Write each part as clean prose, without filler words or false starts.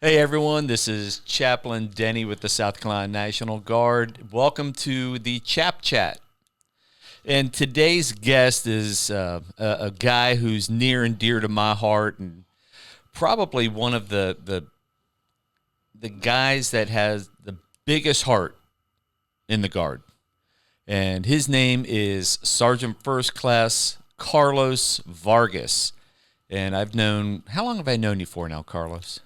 Hey everyone, this is Chaplain Denny with the South Carolina National Guard. Welcome to the Chap Chat. And today's guest is a guy who's near and dear to my heart, and probably one of the guys that has the biggest heart in the Guard. And his name is Sergeant First Class Carlos Vargas. And how long have I known you for now, Carlos?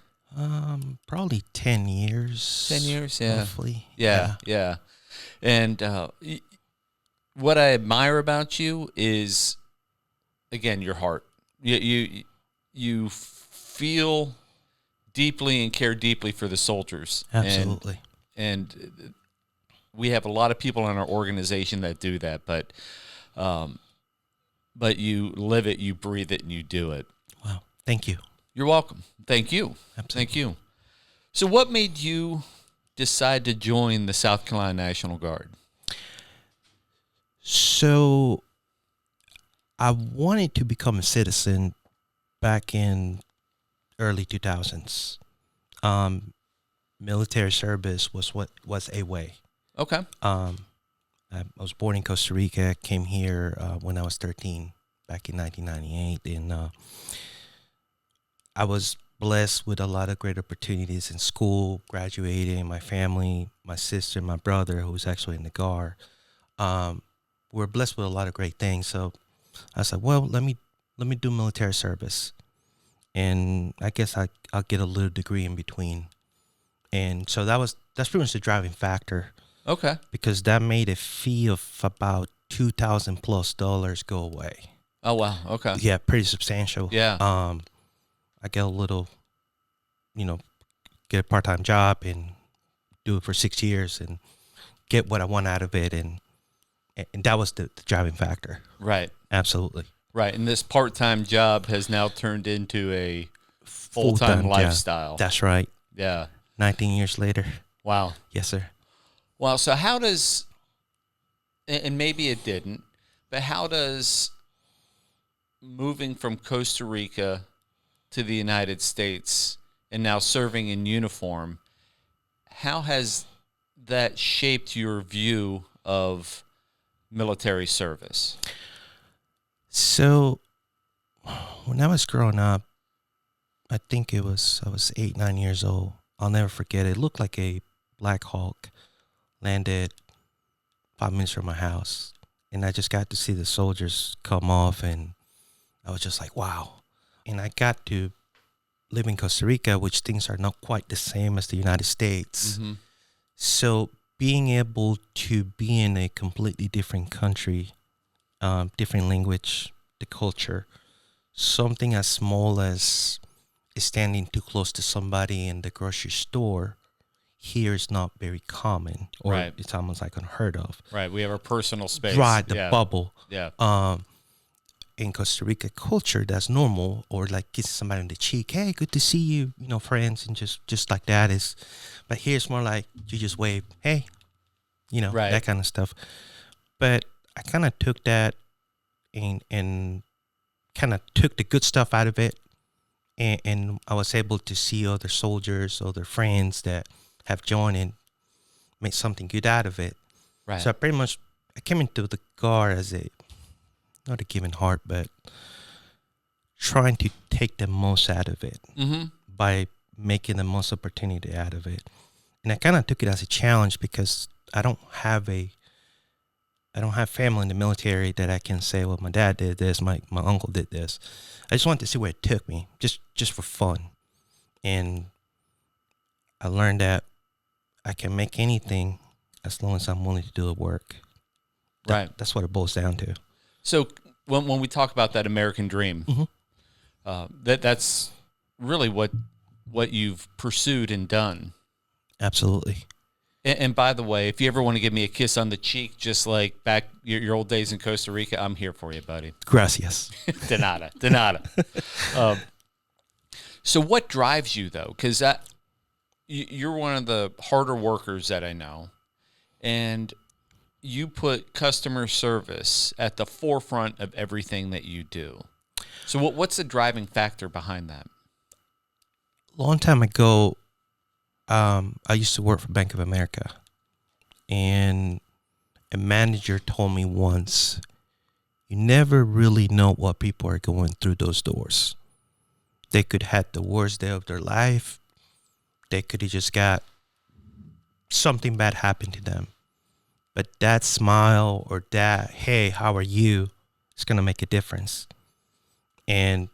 Probably 10 years. 10 years, yeah. Roughly. Yeah. And what I admire about you is, again, your heart. You feel deeply and care deeply for the soldiers. Absolutely. And we have a lot of people in our organization that do that, but you live it, you breathe it, and you do it. Wow. Thank you. You're welcome. Thank you. Absolutely. Thank you. So what made you decide to join the South Carolina National Guard? So I wanted to become a citizen back in early 2000s. Military service was a way. Okay. I was born in Costa Rica, came here when I was 13 back in 1998, and I was blessed with a lot of great opportunities in school, graduating, my family, my sister, my brother, who was actually in the Guard. We were blessed with a lot of great things. So I said, well, let me do military service. And I guess I'll get a little degree in between. And so that's pretty much the driving factor. Okay. Because that made a fee of about $2,000+ go away. Oh, wow. Okay. Yeah, pretty substantial. Yeah. I get a little, get a part-time job and do it for 6 years and get what I want out of it. And that was the driving factor. Right. Absolutely. Right. And this part-time job has now turned into a full-time lifestyle. Yeah, that's right. Yeah. 19 years later. Wow. Yes, sir. Wow. So how does, and maybe it didn't, but how does moving from Costa Rica to the United States and now serving in uniform, how has that shaped your view of military service? So when I was growing up, I think I was 8, 9 years old. I'll never forget it. It looked like a Black Hawk landed 5 minutes from my house. And I just got to see the soldiers come off, and I was just like, wow. And I got to live in Costa Rica, which things are not quite the same as the United States. Mm-hmm. So being able to be in a completely different country, different language, the culture, something as small as standing too close to somebody in the grocery store here is not very common, or Right. It's almost like unheard of. Right. We have our personal space. Right, the Yeah. bubble. Yeah. In Costa Rica culture, that's normal, or like kissing somebody on the cheek. Hey, good to see you, friends, and just like that is. But here it's more like you just wave, hey, Right. that kind of stuff. But I kind of took that and kind of took the good stuff out of it, and I was able to see other soldiers, other friends that have joined and made something good out of it. Right. So I came into the Guard as not a giving heart, but trying to take the most out of it Mm-hmm. by making the most opportunity out of it. And I kind of took it as a challenge because I don't have family in the military that I can say, well, my dad did this, my uncle did this. I just wanted to see where it took me, just for fun. And I learned that I can make anything as long as I'm willing to do the work. Right. That's what it boils down to. So when we talk about that American dream, Mm-hmm. that's really what you've pursued and done. Absolutely. And by the way, if you ever want to give me a kiss on the cheek, just like back your old days in Costa Rica, I'm here for you, buddy. Gracias. De nada. So what drives you, though? Because you're one of the harder workers that I know, and you put customer service at the forefront of everything that you do. So what's the driving factor behind that? Long time ago, I used to work for Bank of America, and a manager told me once, you never really know what people are going through those doors. They could have the worst day of their life. They could have just got something bad happen to them. But that smile or that, hey, how are you, is going to make a difference. And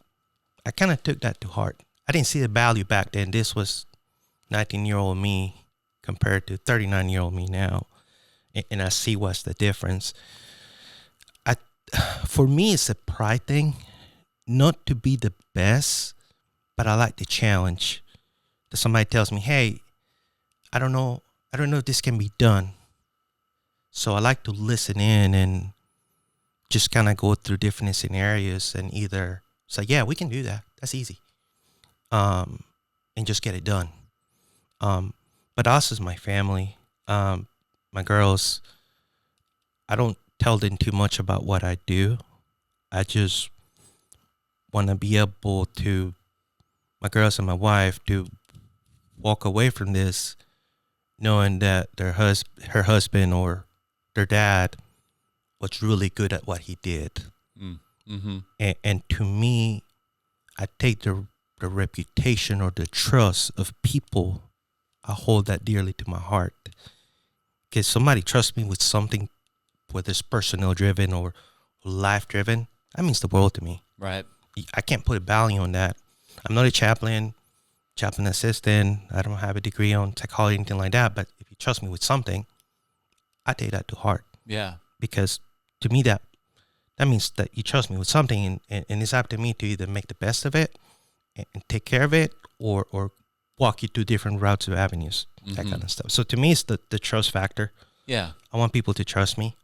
I kind of took that to heart. I didn't see the value back then. This was 19-year-old me compared to 39-year-old me now. And I see what's the difference. For me, it's a pride thing, not to be the best, but I like the challenge. That somebody tells me, hey, I don't know if this can be done. So I like to listen in and just kind of go through different scenarios and either say, yeah, we can do that. That's easy. And just get it done. But us as my family, my girls, I don't tell them too much about what I do. I just want to be able to, my girls and my wife, to walk away from this knowing that her husband or their dad was really good at what he did. Mm-hmm. And to me, I take the reputation or the trust of people, I hold that dearly to my heart. Because somebody trusts me with something, whether it's personnel driven or life driven, that means the world to me. Right. I can't put a value on that. I'm not a chaplain assistant. I don't have a degree on psychology, anything like that. But if you trust me with something, I take that to heart. Yeah. Because to me, that means that you trust me with something, and it's up to me to either make the best of it and take care of it, or walk you through different routes or avenues, that kind of stuff. So to me, it's the trust factor. Yeah. I want people to trust me.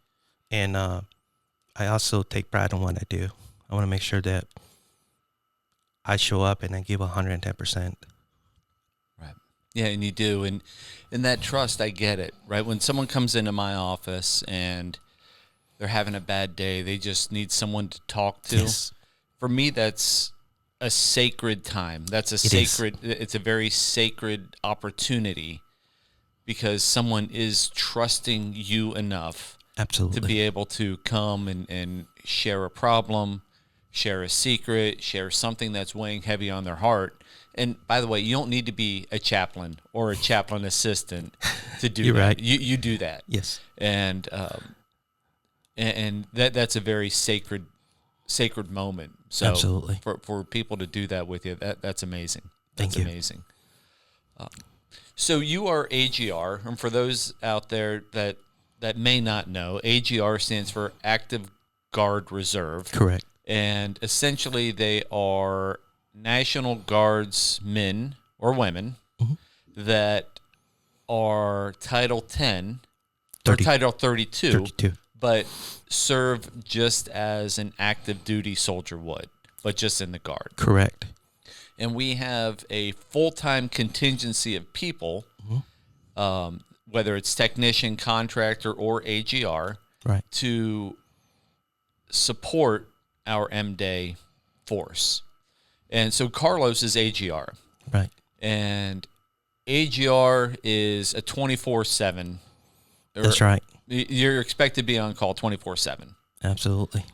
And I also take pride in what I do. I want to make sure that I show up and I give 110%. Right. Yeah, and you do. And that trust, I get it, right? When someone comes into my office and they're having a bad day, they just need someone to talk to. Yes. For me, that's a sacred time. It's a very sacred opportunity because someone is trusting you enough Absolutely. to be able to come and share a problem, share a secret, share something that's weighing heavy on their heart. And by the way, you don't need to be a chaplain or a chaplain assistant to do You're that. right. You do that. Yes. And that's a very sacred moment. So Absolutely. For people to do that with you, that's amazing. That's Thank you. amazing. So you are AGR, and for those out there that may not know, AGR stands for Active Guard Reserve. Correct. And essentially they are National Guardsmen or women that are Title 10 or Title 32, but serve just as an active duty soldier would, but just in the Guard. Correct. And we have a full-time contingency of people, whether it's technician, contractor, or AGR, right, to support our M-Day force. And so Carlos is AGR. right. And AGR is a 24/7. That's right. You're expected to be on call 24/7. Absolutely.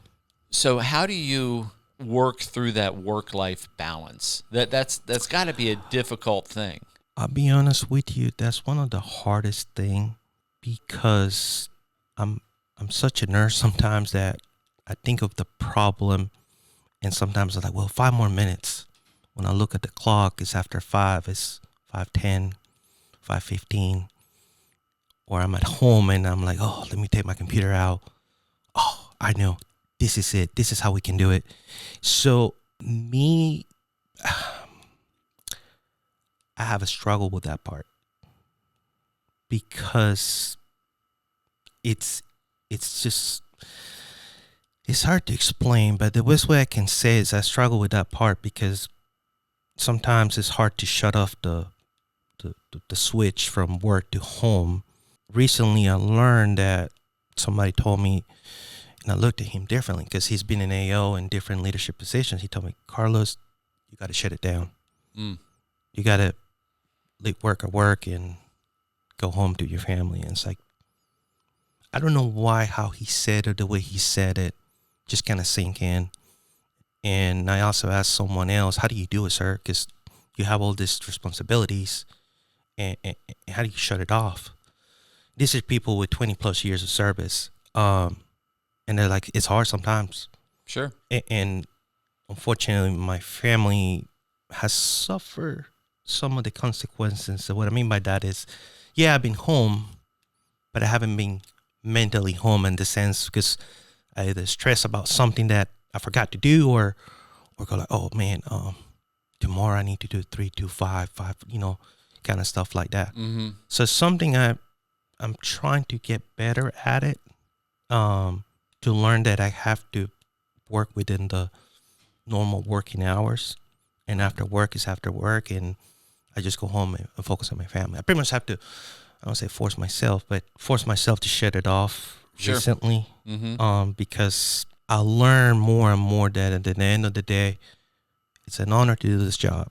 So how do you work through that work-life balance? That's got to be a difficult thing. I'll be honest with you, that's one of the hardest thing, because I'm such a nurse sometimes that I think of the problem, and sometimes I'm like, well, 5 more minutes. When I look at the clock, it's after 5, it's 5:10, 5:15. Or I'm at home and I'm like, oh, let me take my computer out. Oh, I know. This is it. This is how we can do it. So me, I have a struggle with that part, because it's just, it's hard to explain, but the best way I can say is I struggle with that part because sometimes it's hard to shut off the switch from work to home. Recently, I learned that somebody told me, and I looked at him differently because he's been in AO in different leadership positions. He told me, Carlos, you got to shut it down. You got to leave work at work and go home to your family. And it's like, I don't know why, how he said it, the way he said it, just kind of sink in. And I also asked someone else, how do you do it, sir? Because you have all these responsibilities, and how do you shut it off? These are people with 20 plus years of service. And they're like, it's hard sometimes. Sure. And unfortunately, my family has suffered some of the consequences. So what I mean by that is, yeah, I've been home, but I haven't been mentally home in the sense, because I either stress about something that I forgot to do, or go like, oh man, tomorrow I need to do 3, 2, 5, kind of stuff like that. Mm-hmm. So something I'm trying to get better at it, to learn that I have to work within the normal working hours, and after work is after work, and I just go home and focus on my family. I pretty much have to, I don't say force myself to shut it off. Sure. Recently, Mm-hmm. because I learn more and more that at the end of the day, it's an honor to do this job.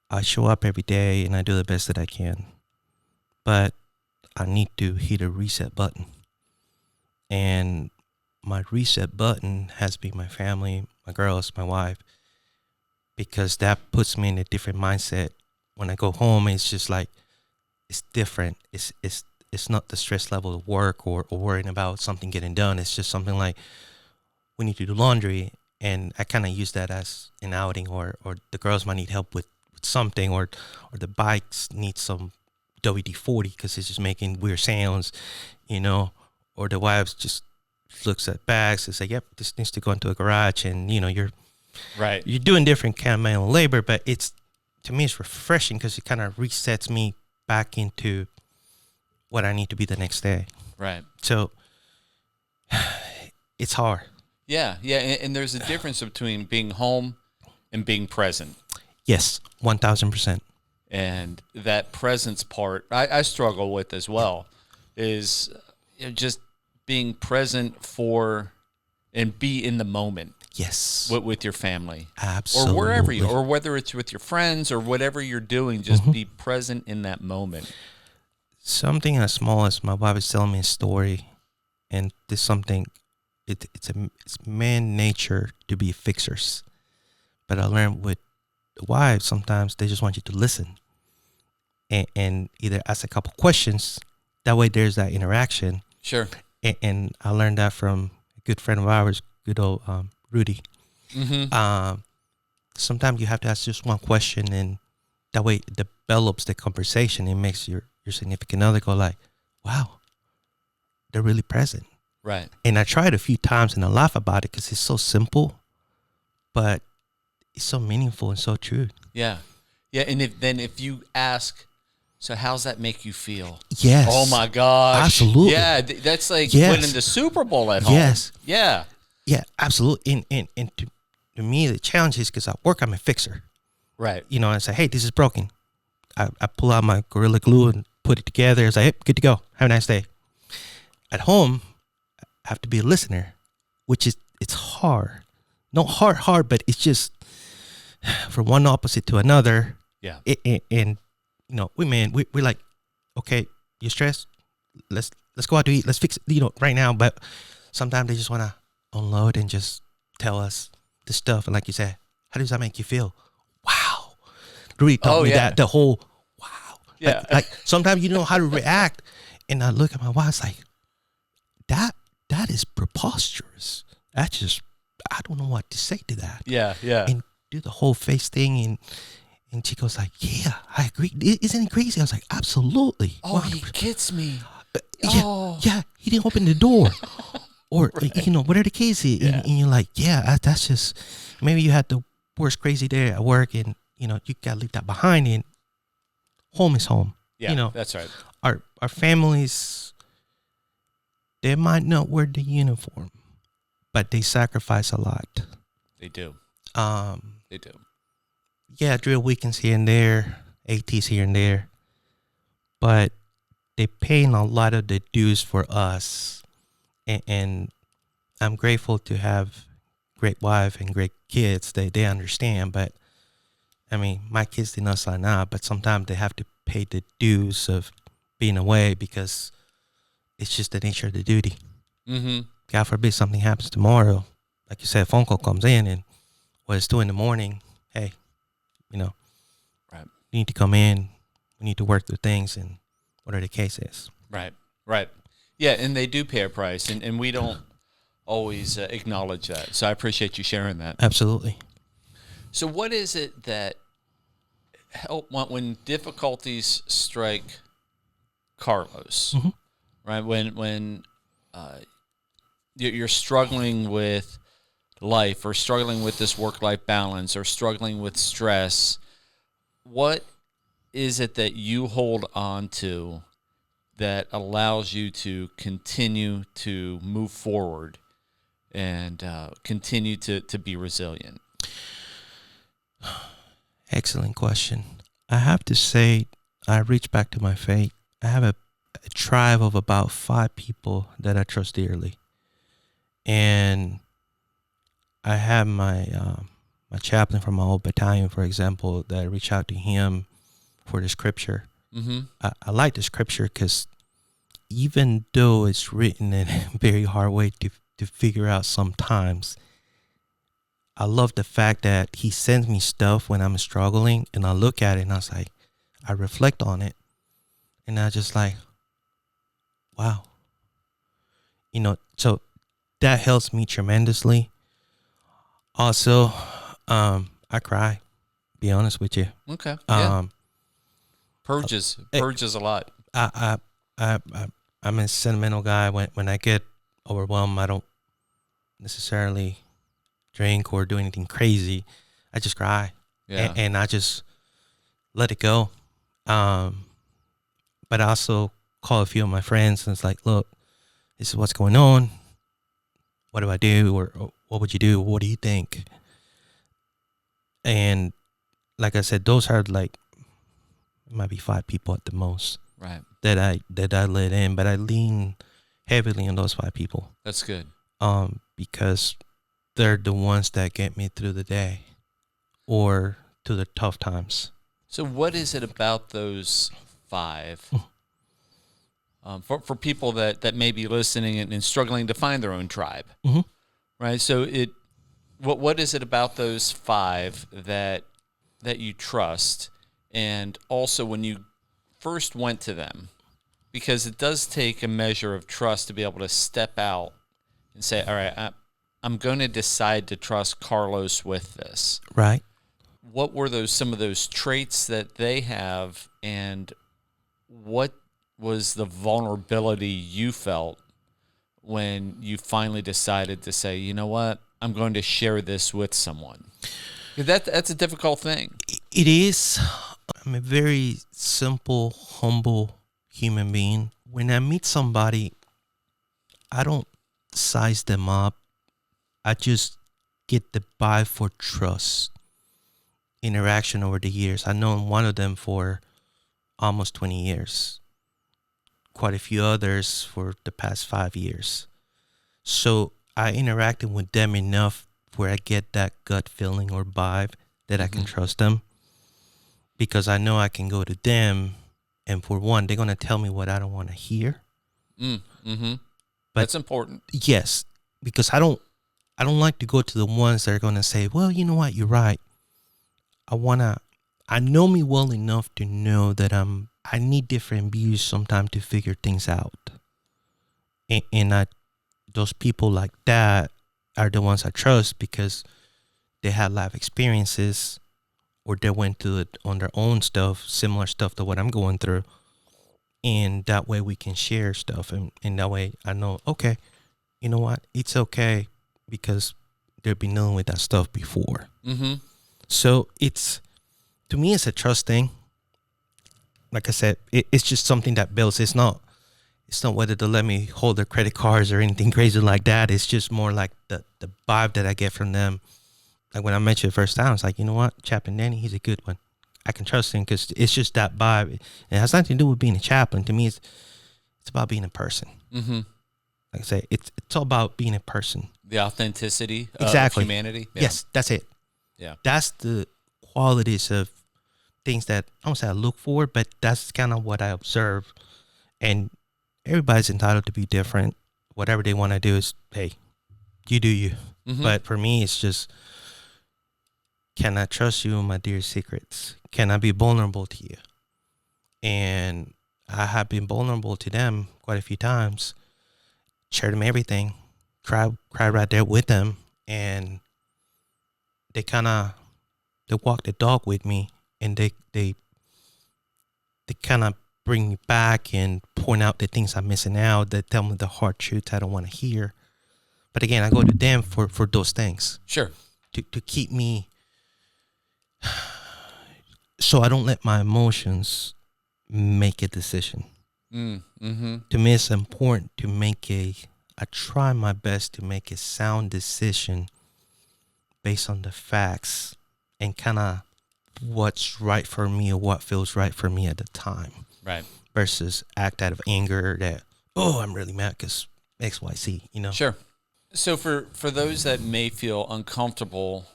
I show up every day and I do the best that I can, but I need to hit a reset button. And my reset button has been my family, my girls, my wife, because that puts me in a different mindset. When I go home, it's just like, it's different. It's not the stress level of work, or worrying about something getting done. It's just something like, we need to do laundry, and I kind of use that as an outing, or the girls might need help with something, or the bikes need some WD-40 because it's just making weird sounds, or the wives just looks at bags and say, yep, this needs to go into a garage, and you're doing different kind of manual labor, but to me it's refreshing because it kind of resets me back into what I need to be the next day. Right. So it's hard. Yeah. And there's a difference between being home and being present. Yes, 1,000%. And that presence part, I struggle with as well, is just being present for and be in the moment. Yes. With your family. Absolutely. Or wherever you, or whether it's with your friends or whatever you're doing, just be present in that moment. Something as small as my wife is telling me a story, and there's something, it's man nature to be fixers. But I learned with wives, sometimes they just want you to listen and either ask a couple questions. That way there's that interaction. Sure. And I learned that from a good friend of ours, good old Rudy. Mm-hmm. Sometimes you have to ask just one question, and that way it develops the conversation. It makes your significant other go like, wow, they're really present. Right. And I tried a few times and I laugh about it because it's so simple, but it's so meaningful and so true. Yeah. And if you ask, so how's that make you feel? Yes. Oh my gosh. Absolutely. Yeah. That's like winning the Super Bowl at home. Yes. Yeah. Yeah, absolutely. And to me, the challenge is because at work, I'm a fixer. Right. I say, hey, this is broken. I pull out my Gorilla Glue and put it together. It's like, hey, good to go. Have a nice day. At home, I have to be a listener, which it's hard. Not hard, but it's just from one opposite to another. Yeah. And we're like, okay, you're stressed. Let's go out to eat. Let's fix it, right now. But sometimes they just want to unload and just tell us the stuff. And like you said, how does that make you feel? Wow. Really taught me that, the whole wow. Yeah. Like sometimes you don't know how to react. And I look at my wife, it's like, that is preposterous. That's just, I don't know what to say to that. Yeah. And do the whole face thing, and she goes like, yeah, I agree. Isn't it crazy? I was like, absolutely. Oh, 100%. He gets me. Yeah, he didn't open the door. Or, right. Whatever the case is. Yeah. And you're like, yeah, that's just, maybe you had the worst crazy day at work, and, you got to leave that behind, and home is home. Yeah, that's right. Our families, they might not wear the uniform, but they sacrifice a lot. They do. They do. Yeah, drill weekends here and there, ATs here and there, but they paying a lot of the dues for us. And I'm grateful to have great wife and great kids. They understand, but I mean, my kids did not sign up, but sometimes they have to pay the dues of being away because it's just the nature of the duty. Mm-hmm. God forbid something happens tomorrow. Like you said, a phone call comes in and it's 2 a.m. Hey, Right. you need to come in. We need to work through things and whatever the case is. Right. Yeah, and they do pay a price, and we don't always acknowledge that. So I appreciate you sharing that. Absolutely. So what is it that help when difficulties strike Carlos, Mm-hmm. right? When you're struggling with life or struggling with this work-life balance or struggling with stress, what is it that you hold on to that allows you to continue to move forward and continue to be resilient? Excellent question. I have to say, I reach back to my faith. I have a tribe of about 5 people that I trust dearly. And I have my chaplain from my old battalion, for example, that I reach out to him for the scripture. Mm-hmm. I like the scripture because even though it's written in a very hard way to figure out sometimes, I love the fact that he sends me stuff when I'm struggling, and I look at it and I was like, I reflect on it, and I just like, wow. So that helps me tremendously. Also, I cry, be honest with you. Okay. Yeah. Purges a lot. I'm a sentimental guy. When I get overwhelmed, I don't necessarily drink or do anything crazy. I just cry. Yeah. And I just let it go. But I also call a few of my friends and it's like, look, this is what's going on. What do I do? Or what would you do? What do you think? And like I said, those are like, it might be 5 people at the most. Right. That I let in, but I lean heavily on those 5 people. That's good. Because they're the ones that get me through the day or to the tough times. So what is it about those 5 for people that may be listening and struggling to find their own tribe, mm-hmm. right? So what is it about those 5 that you trust, and also when you first went to them, because it does take a measure of trust to be able to step out and say, all right, I'm going to decide to trust Carlos with this. Right. What were some of those traits that they have, and what was the vulnerability you felt when you finally decided to say, you know what, I'm going to share this with someone? That's a difficult thing. It is. I'm a very simple, humble human being. When I meet somebody, I don't size them up. I just get the vibe for trust, interaction over the years. I've known one of them for almost 20 years, quite a few others for the past 5 years. So I interacted with them enough where I get that gut feeling or vibe that I can trust them, because I know I can go to them, and for one, they're going to tell me what I don't want to hear. Mm-hmm. But that's important. Yes, because I don't like to go to the ones that are going to say, well, you know what, you're right. I know me well enough to know that I need different views sometimes to figure things out. And those people like that are the ones I trust because they had life experiences, or they went through it on their own stuff, similar stuff to what I'm going through. And that way we can share stuff. And that way I know, okay, you know what? It's okay because they've been dealing with that stuff before. Mm-hmm. So to me, it's a trust thing. Like I said, it's just something that builds. It's not whether to let me hold their credit cards or anything crazy like that. It's just more like the vibe that I get from them. Like when I mentioned it first time, it's like, you know what? Chaplain Denny, he's a good one. I can trust him because it's just that vibe. It has nothing to do with being a chaplain. To me, it's about being a person. Mm-hmm. Like I say, it's all about being a person. The authenticity exactly. of humanity. Yeah. Yes, that's it. Yeah. That's the qualities of things that I don't say I look for, but that's kind of what I observe. And everybody's entitled to be different. Whatever they want to do is, hey, you do you. Mm-hmm. But for me, it's just, can I trust you in my dear secrets? Can I be vulnerable to you? And I have been vulnerable to them quite a few times. Shared them everything. Cried right there with them. And they walk the dog with me. And they kind of bring me back and point out the things I'm missing out. They tell me the hard truths I don't want to hear. But again, I go to them for those things. Sure. To keep me, so I don't let my emotions make a decision. Mm-hmm. To me, it's important to I try my best to make a sound decision based on the facts and kind of what's right for me or what feels right for me at the time. Right. Versus act out of anger that, oh, I'm really mad because X, Y, Z, Sure. So for those that may feel uncomfortable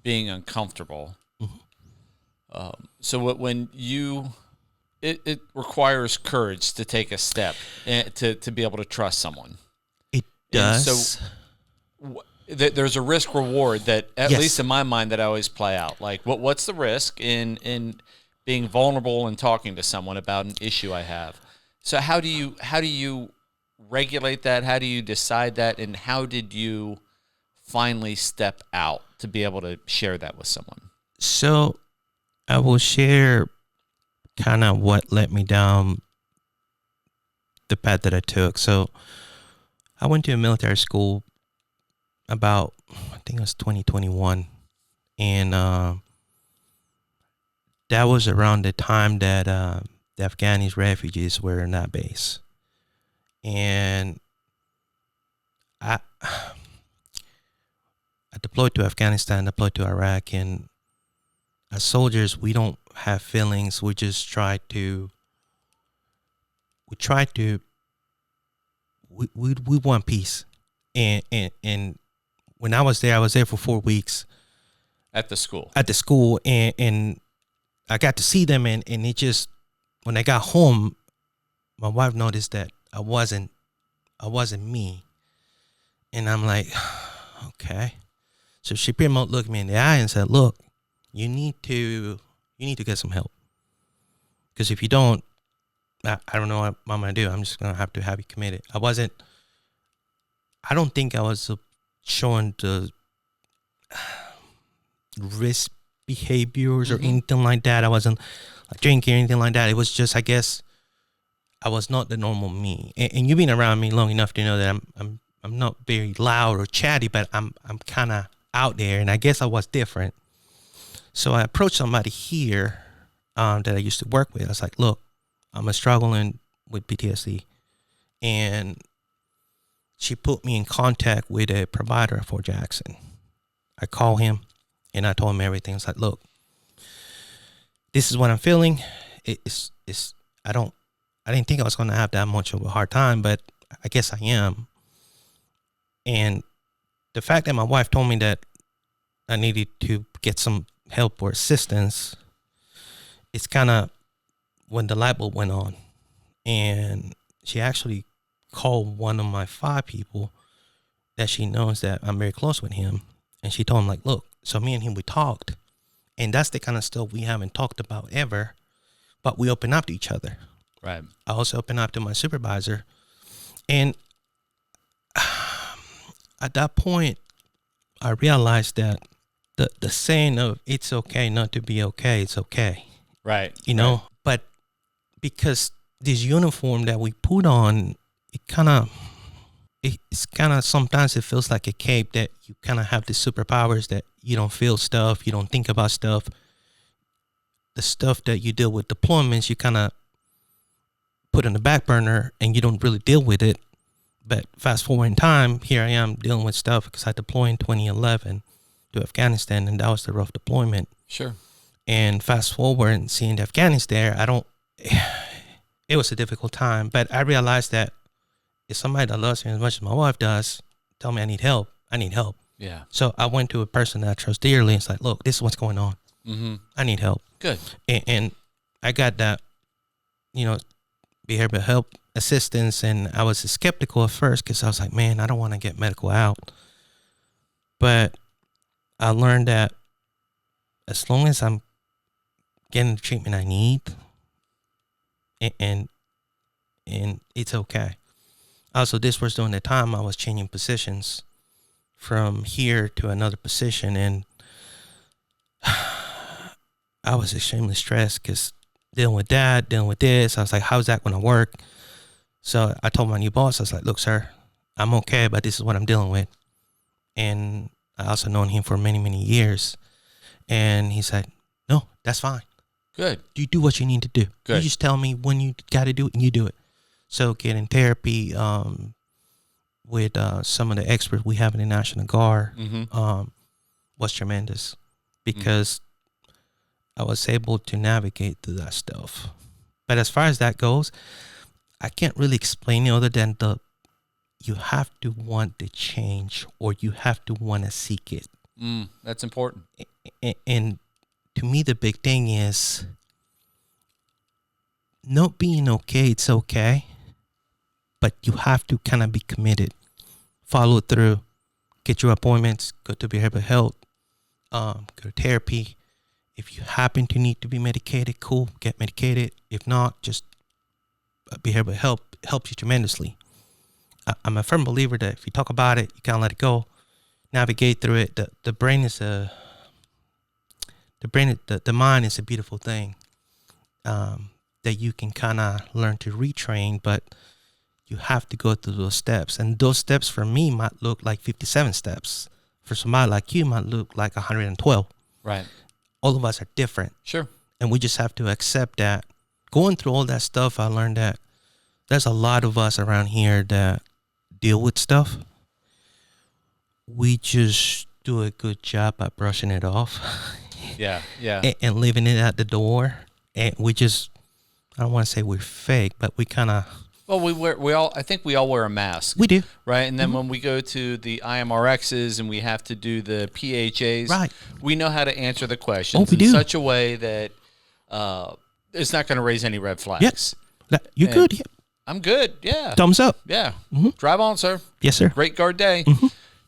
being uncomfortable, mm-hmm. So when it requires courage to take a step and to be able to trust someone. It does. And so there's a risk reward that, at least in my mind, that I always play out. Like, what's the risk in being vulnerable and talking to someone about an issue I have? So how do you regulate that? How do you decide that? And how did you finally step out to be able to share that with someone? So I will share kind of what led me down the path that I took. So I went to a military school about, I think it was 2021. And that was around the time that the Afghani refugees were in that base. And I deployed to Afghanistan, deployed to Iraq, and as soldiers, we don't have feelings. We just we want peace. And when I was there for 4 weeks. At the school. And I got to see them, and it just, when I got home, my wife noticed that I wasn't me. And I'm like, okay. So she pretty much looked me in the eye and said, look, you need to get some help. Because if you don't, I don't know what I'm going to do. I'm just going to have you committed. I don't think I was showing the risk behaviors or anything like that. I wasn't like drinking or anything like that. It was just, I guess, I was not the normal me. And you've been around me long enough to know that I'm not very loud or chatty, but I'm kind of out there, and I guess I was different. So I approached somebody here that I used to work with. I was like, look, I'm struggling with PTSD. And she put me in contact with a provider at Fort Jackson. I called him and I told him everything. I was like, look, this is what I'm feeling. I didn't think I was going to have that much of a hard time, but I guess I am. And the fact that my wife told me that I needed to get some help or assistance, it's kind of when the light bulb went on. And she actually called one of my 5 people that she knows that I'm very close with him. And she told him, like, look, so me and him, we talked. And that's the kind of stuff we haven't talked about ever, but we open up to each other. Right. I also open up to my supervisor. And at that point, I realized that the saying of it's okay not to be okay, it's okay. Right. You know, right. But because this uniform that we put on, it's kind of, sometimes it feels like a cape that you kind of have the superpowers that you don't feel stuff, you don't think about stuff. The stuff that you deal with deployments, you kind of put in the back burner and you don't really deal with it. But fast forward in time, here I am dealing with stuff because I deployed in 2011 to Afghanistan, and that was the rough deployment. Sure. And fast forward and seeing the Afghans there, it was a difficult time. But I realized that if somebody that loves me as much as my wife does tell me I need help, Yeah. So I went to a person that I trust dearly and it's like, look, this is what's going on. Mm-hmm. I need help. Good. And I got that, behavioral help assistance, and I was skeptical at first because I was like, man, I don't want to get medical out. But I learned that as long as I'm getting the treatment I need, and it's okay. Also, this was during the time I was changing positions from here to another position, and I was extremely stressed because dealing with that, dealing with this. I was like, how's that going to work? So I told my new boss, I was like, look, sir, I'm okay, but this is what I'm dealing with. And I also known him for many, many years. And he said, no, that's fine. Good. You do what you need to do. Good. You just tell me when you got to do it and you do it. So getting therapy with some of the experts we have in the National Guard was tremendous because I was able to navigate through that stuff. But as far as that goes, I can't really explain it other than you have to want the change or you have to want to seek it. That's important. And to me, the big thing is not being okay. It's okay. But you have to kind of be committed, follow through, get your appointments, go to behavioral health, go to therapy. If you happen to need to be medicated, cool, get medicated. If not, just behavioral health helps you tremendously. I'm a firm believer that if you talk about it, you can't let it go, navigate through it. The brain is the mind is a beautiful thing that you can kind of learn to retrain, but you have to go through those steps. And those steps for me might look like 57 steps. For somebody like you might look like 112. Right. All of us are different. Sure. And we just have to accept that. Going through all that stuff, I learned that there's a lot of us around here that deal with stuff. We just do a good job at brushing it off. Yeah. and leaving it at the door. And we just, I don't want to say we're fake, but we kind of. Well, I think we all wear a mask. We do. Right. And then when we go to the IMRXs and we have to do the PHAs, right, we know how to answer the questions in such a way that it's not going to raise any red flags. Yep. You're good. Yeah. I'm good. Yeah. Thumbs up. Yeah. Drive on, sir. Yes, sir. Great guard day.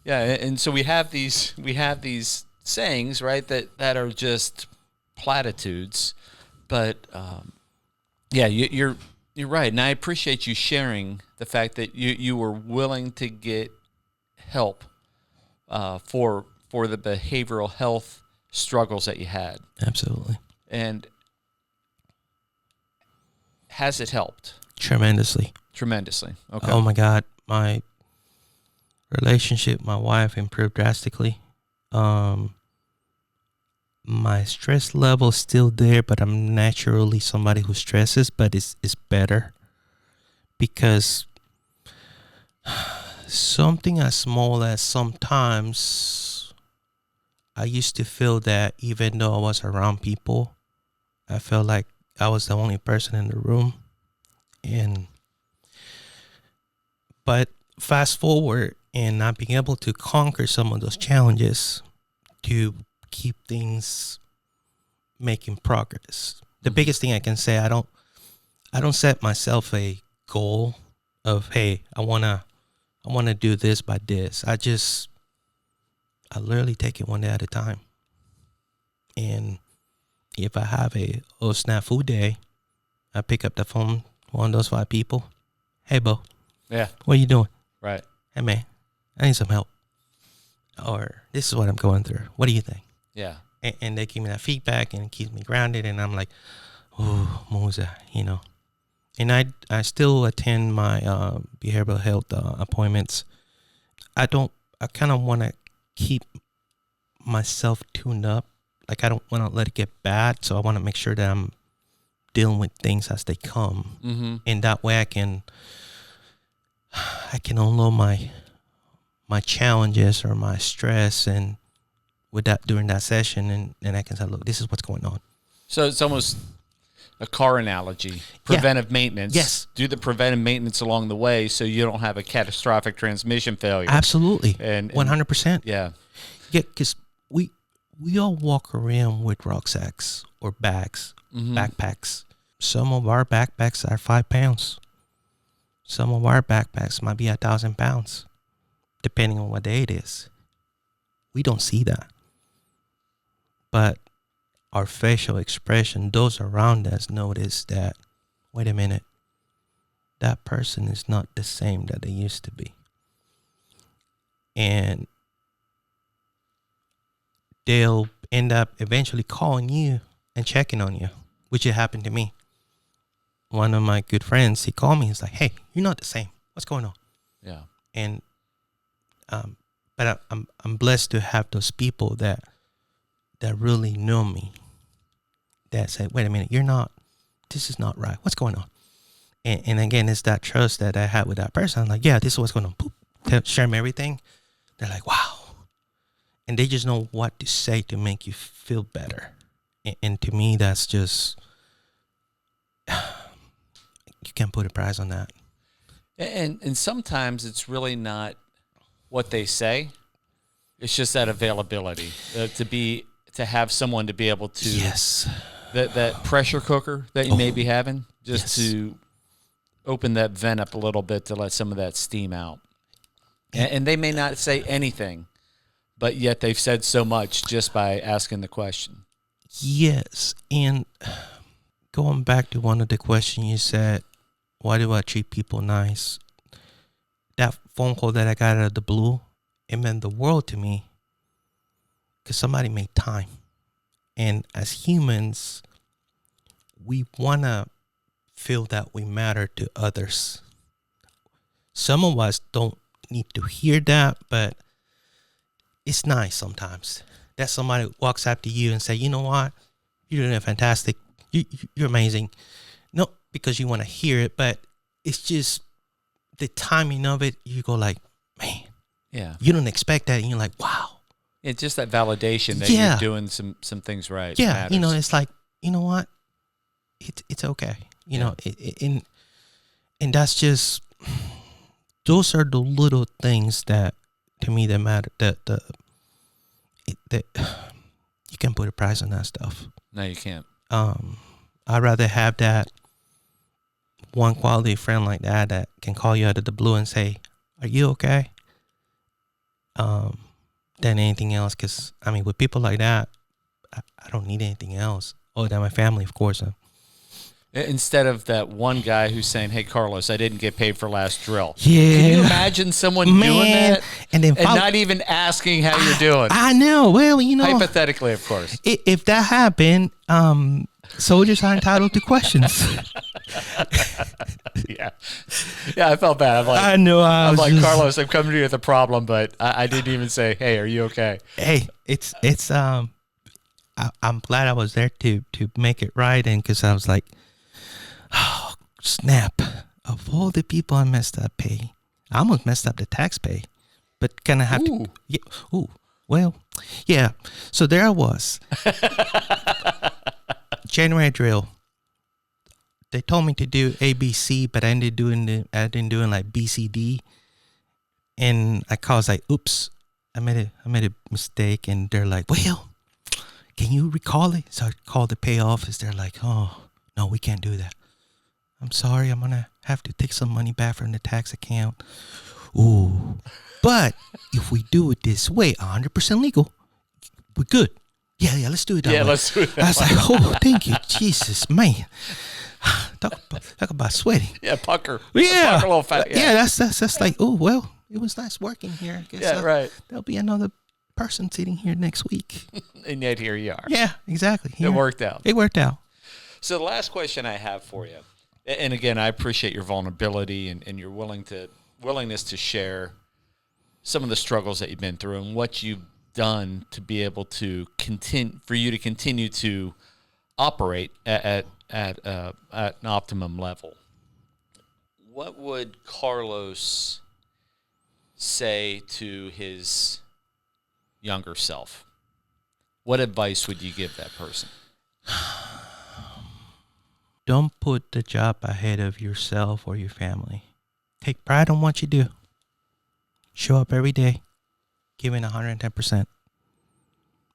Yeah. And so we have these sayings, right, that are just platitudes. But yeah, you're right, and I appreciate you sharing the fact that you were willing to get help for the behavioral health struggles that you had. Absolutely. And has it helped? Tremendously. Okay. Oh my God, my relationship, my wife improved drastically. My stress level is still there, but I'm naturally somebody who stresses, but it's better because something as small as sometimes I used to feel that even though I was around people, I felt like I was the only person in the room. But fast forward and not being able to conquer some of those challenges to keep things making progress. The biggest thing I can say, I don't set myself a goal of, hey, I wanna do this by this. I literally take it one day at a time. And if I have a snafu day, I pick up the phone, one of those 5 people. Hey, Bo. Yeah. What are you doing? Right. Hey, man, I need some help. Or this is what I'm going through. What do you think? Yeah. And they give me that feedback and it keeps me grounded. And I'm like, oh, Moza, And I still attend my behavioral health appointments. I kind of want to keep myself tuned up. Like, I don't want to let it get bad. So I want to make sure that I'm dealing with things as they come. Mm-hmm. And that way I can unload my challenges or my stress and with that during that session, and I can say, look, this is what's going on. So it's almost a car analogy, preventive maintenance. Yes. Do the preventive maintenance along the way so you don't have a catastrophic transmission failure. Absolutely. And 100%. Yeah. Yeah, because we all walk around with rucksacks or bags, backpacks. Some of our backpacks are 5 pounds. Some of our backpacks might be 1,000 pounds, depending on what day it is. We don't see that. But our facial expression, those around us notice that, wait a minute, that person is not the same that they used to be. And they'll end up eventually calling you and checking on you, which it happened to me. One of my good friends, he called me. He's like, "Hey, you're not the same. What's going on?" Yeah. And but I'm blessed to have those people that really know me, that say, "Wait a minute, you're not. This is not right. What's going on?" And again, it's that trust that I had with that person. I'm like, "Yeah, this is what's going on." Boop, share them everything. They're like, "Wow," and they just know what to say to make you feel better. And to me, that's just, you can't put a price on that. And sometimes it's really not what they say. It's just that availability to have someone to be able to, Yes, that pressure cooker that you may be having, just to open that vent up a little bit to let some of that steam out. And they may not say anything, but yet they've said so much just by asking the question. Yes, and going back to one of the questions you said, why do I treat people nice? That phone call that I got out of the blue, it meant the world to me, because somebody made time. And as humans, we want to feel that we matter to others. Some of us don't need to hear that, but it's nice sometimes that somebody walks up to you and say, "You know what? You're doing fantastic. You're amazing." Not because you want to hear it, but it's just the timing of it. You go like, "Man, yeah, you don't expect that," and you're like, "Wow." It's just that validation that you're doing some things right. Yeah, matters. it's like, you know what? It's okay. You know, and that's just, those are the little things that, to me, that matter. That you can put a price on that stuff. No, you can't. I'd rather have that one quality friend like that can call you out of the blue and say, "Are you okay?" Than anything else. Because, I mean, with people like that, I don't need anything else. Oh, than my family, of course. Instead of that one guy who's saying, "Hey, Carlos, I didn't get paid for last drill." Yeah. Can you imagine someone doing that and not even asking how you're doing? I know. Well, hypothetically, of course. If that happened, soldiers are entitled to questions. Yeah, I felt bad. I'm like, I know. I'm like, Carlos, I'm coming to you with a problem, but I didn't even say, "Hey, are you okay?" Hey, it's I'm glad I was there to make it right, and because I was like, oh snap! Of all the people I messed up pay, I almost messed up the tax pay, but kind of have to. Yeah. Ooh. Well, yeah. So there I was. January drill. They told me to do ABC, but I ended doing like BCD, and I was like, "Oops, I made a mistake." And they're like, "Well, can you recall it?" So I called the pay office. They're like, "Oh, no, we can't do that. I'm sorry. I'm gonna have to take some money back from the tax account." Ooh, but if we do it this way, 100% legal, we're good. Yeah, let's do it that way. Let's do it that I was like, "Oh, thank you, Jesus, man." Talk about sweating. Yeah, pucker. Yeah, pucker a little fat. Yeah, that's like, oh well, it was nice working here. I guess, right. There'll be another person sitting here next week. And yet here you are. Yeah, exactly. It worked out. It worked out. So the last question I have for you, and again, I appreciate your vulnerability and your willingness to share some of the struggles that you've been through and what you've done to be able to continue to operate at an optimum level. What would Carlos say to his younger self? What advice would you give that person? don't put the job ahead of yourself or your family. Take pride in what you do. Show up every day, giving 110%.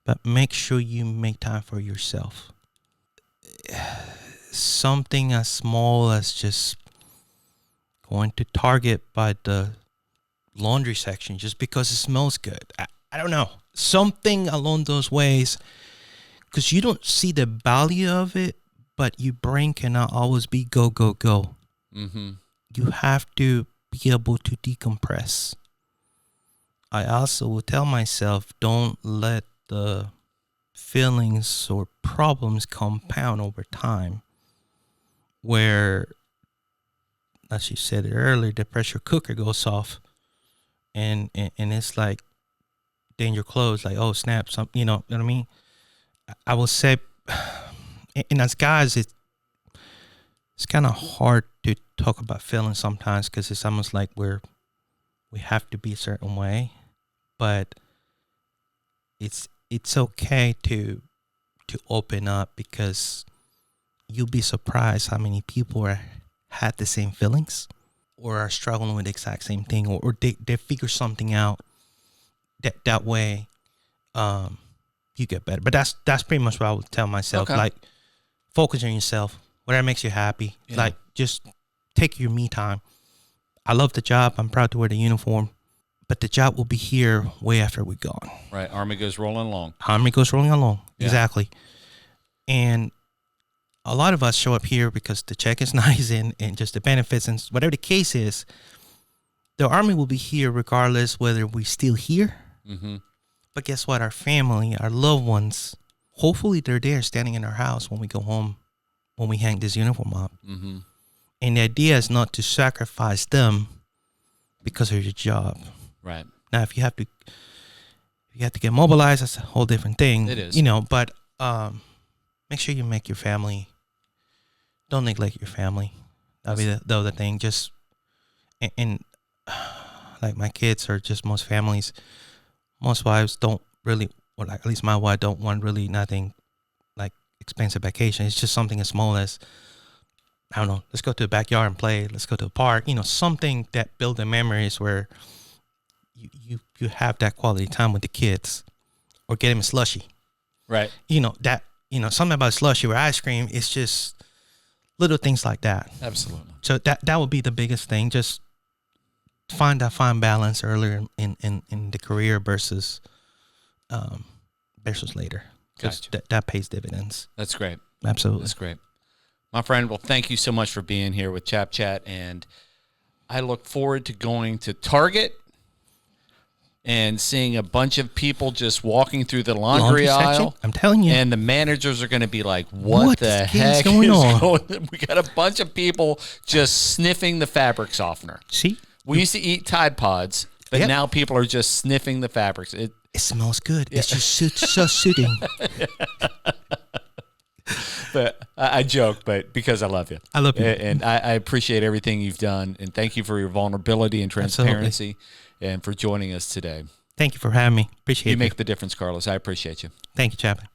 But make sure you make time for yourself. Something as small as just going to Target by the laundry section just because it smells good. I don't know. Something along those ways, because you don't see the value of it, but your brain cannot always be go, go, go. Mm-hmm. You have to be able to decompress. I also will tell myself, don't let the feelings or problems compound over time, where, as you said it earlier, the pressure cooker goes off, and it's like danger close, like, oh snap, you know what I mean? I will say, and as guys, it's kind of hard to talk about feelings sometimes, because it's almost like we have to be a certain way, but it's okay to open up, because you'll be surprised how many people had the same feelings or are struggling with the exact same thing, or they figure something out that way. You get better. But that's pretty much what I would tell myself. Okay. Like, focus on yourself, whatever makes you happy. Yeah. Like, just take your me time. I love the job. I'm proud to wear the uniform, but the job will be here way after we're gone. Right. Army goes rolling along. Army goes rolling along. Yeah. Exactly. And a lot of us show up here because the check is nice and just the benefits and whatever the case is. The Army will be here regardless whether we're still here. Mm-hmm. But guess what? Our family, our loved ones, hopefully they're there standing in our house when we go home, when we hang this uniform up. Mm-hmm. And the idea is not to sacrifice them because of your job. Right. Now, if you have to get mobilized, that's a whole different thing. It is. You know, but make sure you make your family. Don't neglect your family. That'll be the other thing. Just, and like my kids, or just most families, most wives don't really, or like at least my wife don't want really nothing like expensive vacation. It's just something as small as, I don't know, let's go to the backyard and play. Let's go to a park. You know, something that build the memories where you have that quality time with the kids, or get them a slushie. Right. You know, something about a slushie or ice cream. It's just little things like that. Absolutely. So that would be the biggest thing. Just find that fine balance earlier in the career versus later. Gotcha. That pays dividends. That's great. Absolutely. That's great. My friend, well, thank you so much for being here with Chap Chat, and I look forward to going to Target and seeing a bunch of people just walking through the laundry aisle. Section? I'm telling you. And the managers are going to be like, what the heck is going on? We got a bunch of people just sniffing the fabric softener. See? We used to eat Tide Pods, but Yep. now people are just sniffing the fabrics. It smells good. It's just so soothing. But I joke, but because I love you. I love you. And I appreciate everything you've done. And thank you for your vulnerability and transparency and for joining us today. Thank you for having me. Appreciate it. You make the difference, Carlos. I appreciate you. Thank you, Chaplain.